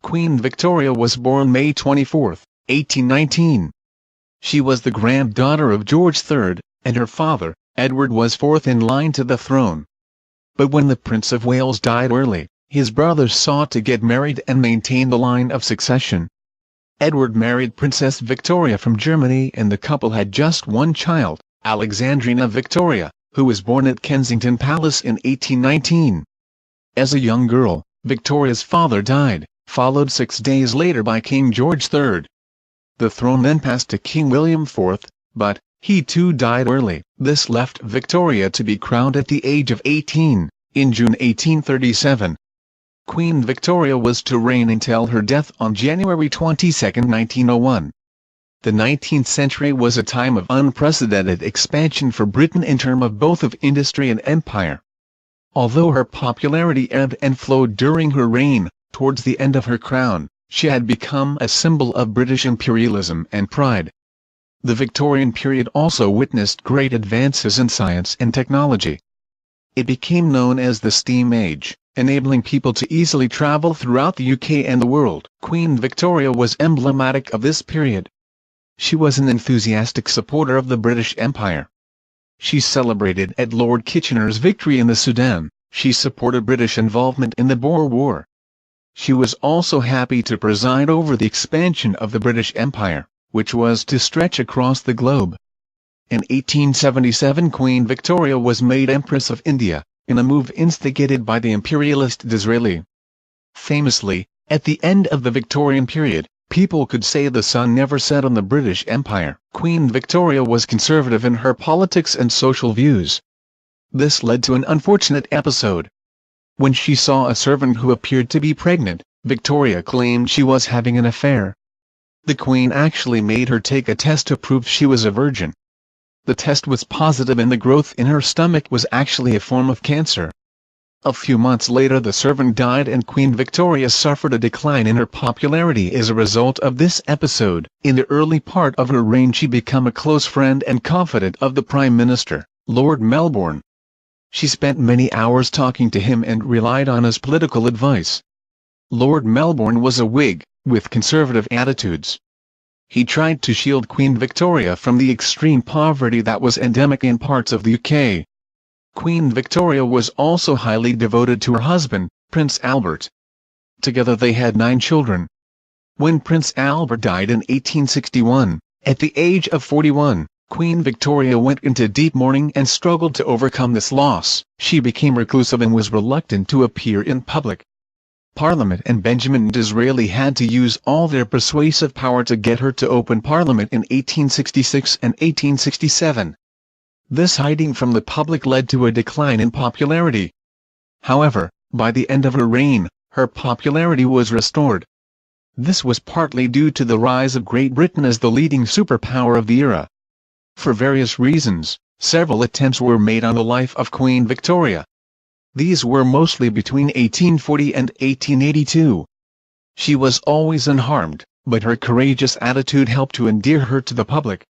Queen Victoria was born May 24, 1819. She was the granddaughter of George III, and her father, Edward, was fourth in line to the throne. But when the Prince of Wales died early, his brothers sought to get married and maintain the line of succession. Edward married Princess Victoria from Germany, and the couple had just one child, Alexandrina Victoria, who was born at Kensington Palace in 1819. As a young girl, Victoria's father died, followed 6 days later by King George III. The throne then passed to King William IV, but he too died early. This left Victoria to be crowned at the age of 18, in June 1837. Queen Victoria was to reign until her death on January 22, 1901. The 19th century was a time of unprecedented expansion for Britain in terms of both of industry and empire. Although her popularity ebbed and flowed during her reign, towards the end of her crown, she had become a symbol of British imperialism and pride. The Victorian period also witnessed great advances in science and technology. It became known as the Steam Age, enabling people to easily travel throughout the UK and the world. Queen Victoria was emblematic of this period. She was an enthusiastic supporter of the British Empire. She celebrated at Lord Kitchener's victory in the Sudan. She supported British involvement in the Boer War. She was also happy to preside over the expansion of the British Empire, which was to stretch across the globe. In 1877 Queen Victoria was made Empress of India, in a move instigated by the imperialist Disraeli. Famously, at the end of the Victorian period, people could say the sun never set on the British Empire. Queen Victoria was conservative in her politics and social views. This led to an unfortunate episode. When she saw a servant who appeared to be pregnant, Victoria claimed she was having an affair. The Queen actually made her take a test to prove she was a virgin. The test was positive and the growth in her stomach was actually a form of cancer. A few months later the servant died and Queen Victoria suffered a decline in her popularity as a result of this episode. In the early part of her reign she became a close friend and confidant of the Prime Minister, Lord Melbourne. She spent many hours talking to him and relied on his political advice. Lord Melbourne was a Whig, with conservative attitudes. He tried to shield Queen Victoria from the extreme poverty that was endemic in parts of the UK. Queen Victoria was also highly devoted to her husband, Prince Albert. Together they had 9 children. When Prince Albert died in 1861, at the age of 41, Queen Victoria went into deep mourning and struggled to overcome this loss. She became reclusive and was reluctant to appear in public. Parliament and Benjamin Disraeli had to use all their persuasive power to get her to open Parliament in 1866 and 1867. This hiding from the public led to a decline in popularity. However, by the end of her reign, her popularity was restored. This was partly due to the rise of Great Britain as the leading superpower of the era. For various reasons, several attempts were made on the life of Queen Victoria. These were mostly between 1840 and 1882. She was always unharmed, but her courageous attitude helped to endear her to the public.